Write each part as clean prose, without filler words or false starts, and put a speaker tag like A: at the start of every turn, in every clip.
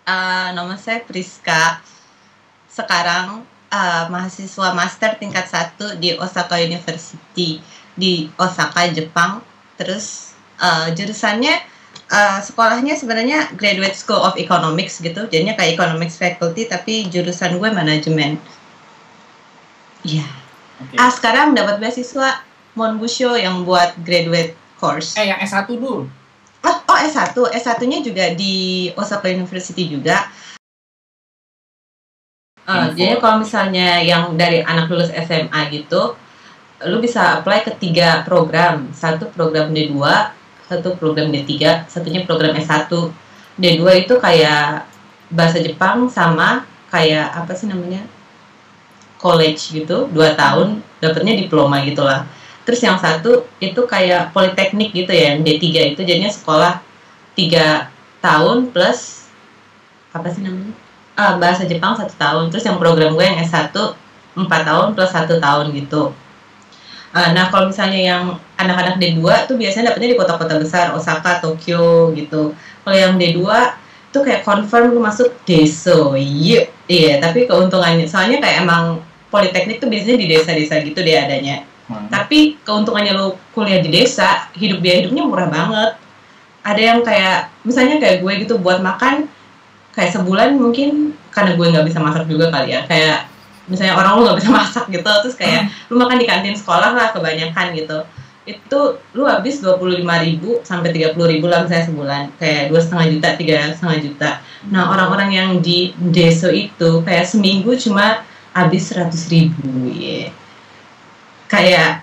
A: Nama saya Priska. Sekarang mahasiswa master tingkat 1 di Osaka University di Osaka, Jepang. Terus jurusannya sekolahnya sebenarnya Graduate School of Economics gitu. Jadinya kayak Economics Faculty tapi jurusan gue manajemen. Iya.
B: Oke.
A: Sekarang dapat beasiswa Monbusho yang buat graduate course.
B: Yang S1 dulu.
A: Oh, S1. S1-nya juga di Osaka University juga. Jadi kalau misalnya yang dari anak lulus SMA gitu, lu bisa apply ke 3 program. Satu program D2, satu program D3, satunya program S1. D2 itu kayak bahasa Jepang sama kayak apa sih namanya? College gitu, 2 tahun, dapatnya diploma gitulah. Terus yang satu itu kayak politeknik gitu ya, yang D3 itu jadinya sekolah 3 tahun plus apa sih namanya? Bahasa Jepang 1 tahun. Terus yang program gue yang S1 4 tahun plus 1 tahun gitu. Nah kalau misalnya yang anak-anak D2 tuh biasanya dapetnya di kota-kota besar, Osaka, Tokyo gitu. Kalau yang D2 tuh kayak confirm lu masuk deso. Iya, tapi keuntungannya soalnya kayak emang politeknik tuh biasanya di desa-desa gitu deh adanya. Tapi keuntungannya lu kuliah di desa, biaya hidupnya murah banget. Ada yang kayak misalnya kayak gue gitu buat makan kayak sebulan mungkin karena gue nggak bisa masak juga kali ya, kayak misalnya orang lu nggak bisa masak gitu, terus kayak lu makan di kantin sekolah lah kebanyakan gitu, itu lu habis 25.000 sampai 30.000 lah misalnya sebulan, kayak 2,5 juta 3,5 juta. Nah orang-orang yang di deso itu kayak seminggu cuma habis 100.000 ya. Kayak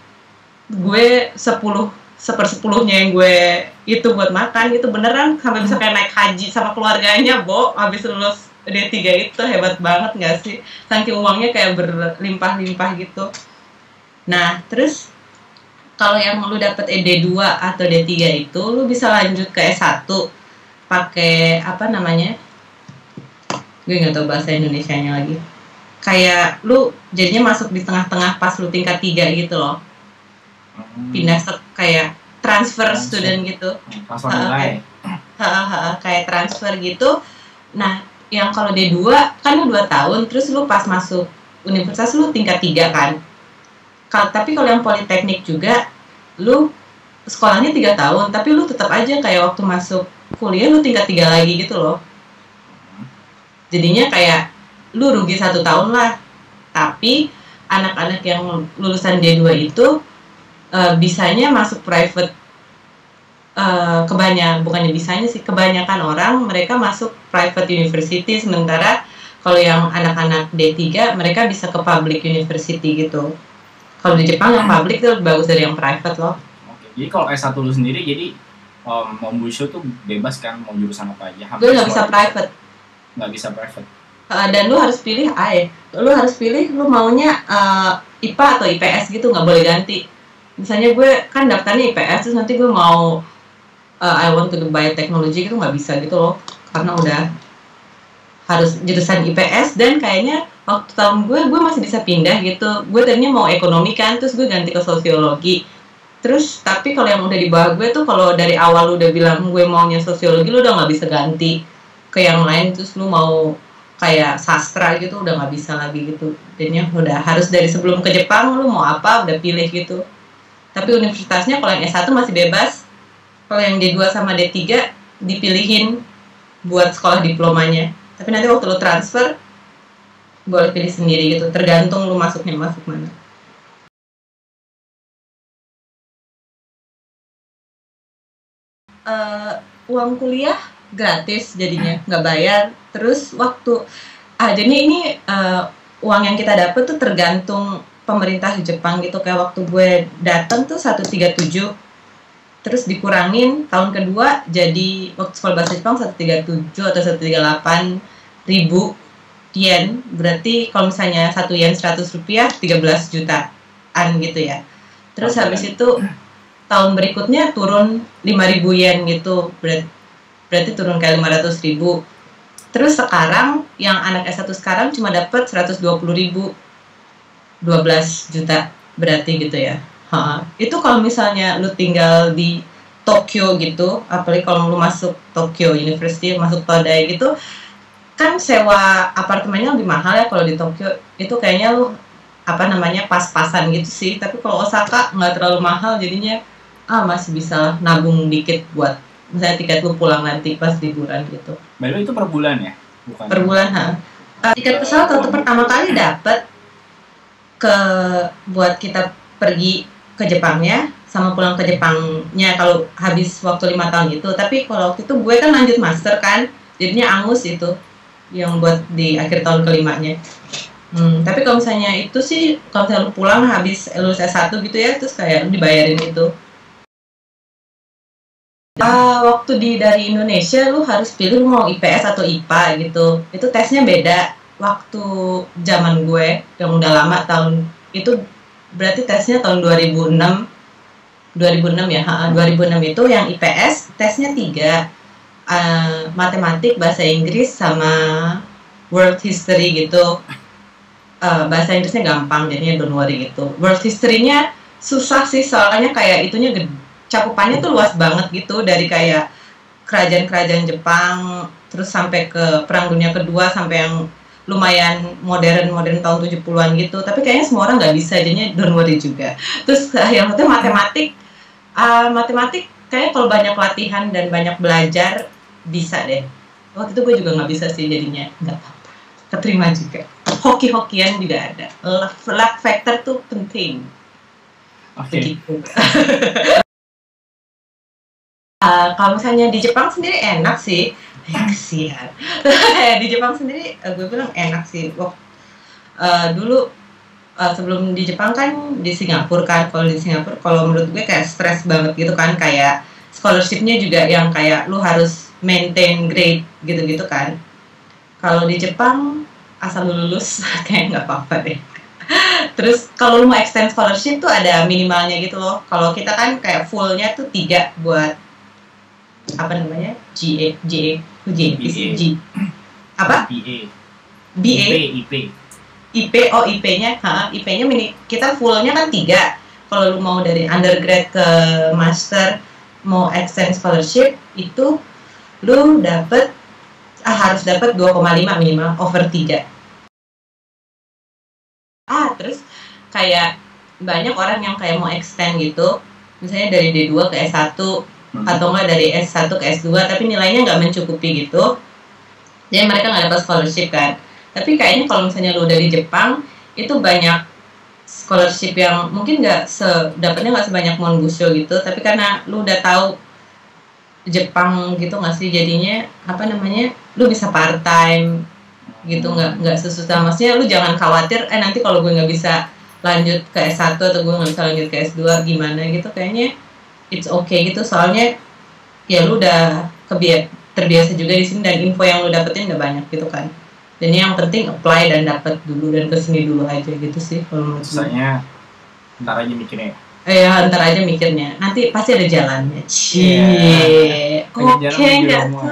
A: gue 1/10 yang gue itu buat makan itu beneran sampai bisa kayak naik haji sama keluarganya, habis lulus D3 itu hebat banget nggak sih, saking uangnya kayak berlimpah-limpah gitu. Nah terus kalau yang lu dapet D2 atau D3 itu lu bisa lanjut ke S1 pakai apa namanya, gue nggak tahu bahasa Indonesianya lagi, kayak lu jadinya masuk di tengah-tengah pas lu tingkat 3 gitu loh, pindah kayak transfer student gitu, kayak transfer gitu. Nah yang kalau D2 kan lu 2 tahun, terus lu pas masuk universitas lu tingkat 3 kan. Tapi kalau yang politeknik juga lu sekolahnya 3 tahun, tapi lu tetap aja kayak waktu masuk kuliah lu tingkat 3 lagi gitu loh. Jadinya kayak lu rugi 1 tahun lah. Tapi anak-anak yang lulusan D2 itu bisanya masuk private, kebanyakan orang mereka masuk private university, sementara kalau yang anak-anak D3 mereka bisa ke public university gitu. Kalau di Jepang yang public tuh bagus dari yang private loh.
B: Oke, jadi kalau S1 lu sendiri jadi Monbusho tuh bebas kan mau jurusan apa aja?
A: Lu nggak bisa private.
B: Nggak bisa private.
A: Dan lu harus pilih lu harus pilih lu maunya IPA atau IPS gitu, nggak boleh ganti. Misalnya gue kan daftarnya IPS, terus nanti gue mau I want to do biotechnology gitu nggak bisa gitu loh, karena udah harus jurusan IPS. Dan kayaknya waktu tahun gue masih bisa pindah gitu. Gue tadinya mau ekonomi kan, terus gue ganti ke sosiologi. Terus tapi kalau yang udah di bawah gue tuh kalau dari awal lu udah bilang gue maunya sosiologi, lu udah nggak bisa ganti ke yang lain. Terus lu mau kayak sastra gitu udah nggak bisa lagi gitu. Jadinya udah harus dari sebelum ke Jepang lu mau apa udah pilih gitu. Tapi universitasnya kalau yang S1 masih bebas, kalau yang D2 sama D3 dipilihin buat sekolah diplomanya. Tapi nanti waktu lu transfer boleh pilih sendiri gitu, tergantung lu masuknya masuk mana. Uang kuliah gratis jadinya, nggak bayar. Terus jadi ini uang yang kita dapat tuh tergantung pemerintah Jepang gitu. Kayak waktu gue datang tuh 137, terus dikurangin tahun kedua jadi waktu sekolah bahasa Jepang 137 atau 138 ribu yen, berarti kalau misalnya 1 yen 100 rupiah 13 jutaan gitu ya. Terus habis itu tahun berikutnya turun 5.000 yen gitu, berarti turun kayak 500.000. Terus sekarang yang anak S1 sekarang cuma dapat 120.000, 12 juta berarti gitu ya. Itu kalau misalnya lu tinggal di Tokyo gitu, apalagi kalau lu masuk Tokyo University, masuk Todai gitu, kan sewa apartemennya lebih mahal ya kalau di Tokyo. Itu kayaknya lu pas-pasan gitu sih. Tapi kalau Osaka nggak terlalu mahal, jadinya masih bisa nabung dikit buat misalnya tiket lu pulang nanti pas liburan gitu.
B: Baru itu per bulan ya? Bukan.
A: Per bulan, tiket pesawat waktu pertama kali dapat buat kita pergi ke Jepangnya sama pulang ke Jepangnya kalau habis waktu 5 tahun itu. Tapi kalau waktu itu gue kan lanjut master kan, jadinya angus itu yang buat di akhir tahun kelimanya. Tapi kalau misalnya itu sih, kalau misalnya lu pulang habis lulus S1 gitu ya, terus kayak lu dibayarin itu. Waktu dari Indonesia lu harus pilih lu mau IPS atau IPA gitu. Itu tesnya beda. Waktu zaman gue yang udah lama tahun itu berarti tesnya tahun 2006 ya. 2006 itu yang IPS tesnya 3. Matematik, bahasa Inggris sama world history gitu. Bahasa Inggrisnya gampang, jadinya don't worry gitu. World history-nya susah sih, soalnya kayak itunya cakupannya tuh luas banget gitu, dari kayak kerajaan-kerajaan Jepang terus sampai ke Perang Dunia Kedua, sampai yang lumayan modern tahun 70-an gitu. Tapi kayaknya semua orang nggak bisa, jadinya don't worry juga. Terus yang penting matematik kayaknya kalau banyak latihan dan banyak belajar bisa deh. Waktu itu gue juga nggak bisa sih, jadinya nggak apa-apa, keterima juga. Hoki-hokian juga ada. Luck factor tuh penting.
B: Oke.
A: Begitu. Kalau misalnya di Jepang sendiri enak sih. Kasihan. Di Jepang sendiri gue bilang enak sih. Dulu sebelum di Jepang kan di Singapura kan. Kalau di Singapura, kalau menurut gue kayak stres banget gitu kan. Kayak scholarship-nya juga yang kayak lu harus maintain grade gitu-gitu kan. Kalau di Jepang asal lu lulus kayak nggak apa-apa deh. Terus kalau lu mau extend scholarship tuh ada minimalnya gitu loh. Kalau kita kan kayak fullnya tuh 3 buat apa namanya, IP-nya kita fullnya kan 3. Kalau lu mau dari undergrad ke master mau extend scholarship itu lu harus dapat 2,5 minimal over 3. Terus kayak banyak orang yang kayak mau extend gitu, misalnya dari D2 ke S1 atau enggak dari S1 ke S2, tapi nilainya nggak mencukupi gitu, jadi mereka nggak dapat scholarship kan. Tapi kayaknya kalau misalnya lu dari Jepang itu banyak scholarship yang mungkin dapatnya nggak sebanyak Monbusho gitu, tapi karena lu udah tahu Jepang gitu nggak sih, jadinya lu bisa part time gitu, nggak sesusah. Maksudnya lu jangan khawatir nanti kalau gue nggak bisa lanjut ke S1 atau gue nggak bisa lanjut ke S2 gimana gitu. Kayaknya it's okay gitu, soalnya ya lu udah terbiasa juga di sini dan info yang lu dapetin udah banyak gitu kan. Dan yang penting apply dan dapat dulu dan kesini dulu aja gitu sih kalau menurut gue.
B: Misalnya ntar aja mikirnya.
A: Ntar aja mikirnya, nanti pasti ada jalannya. Oke, nggak tuh.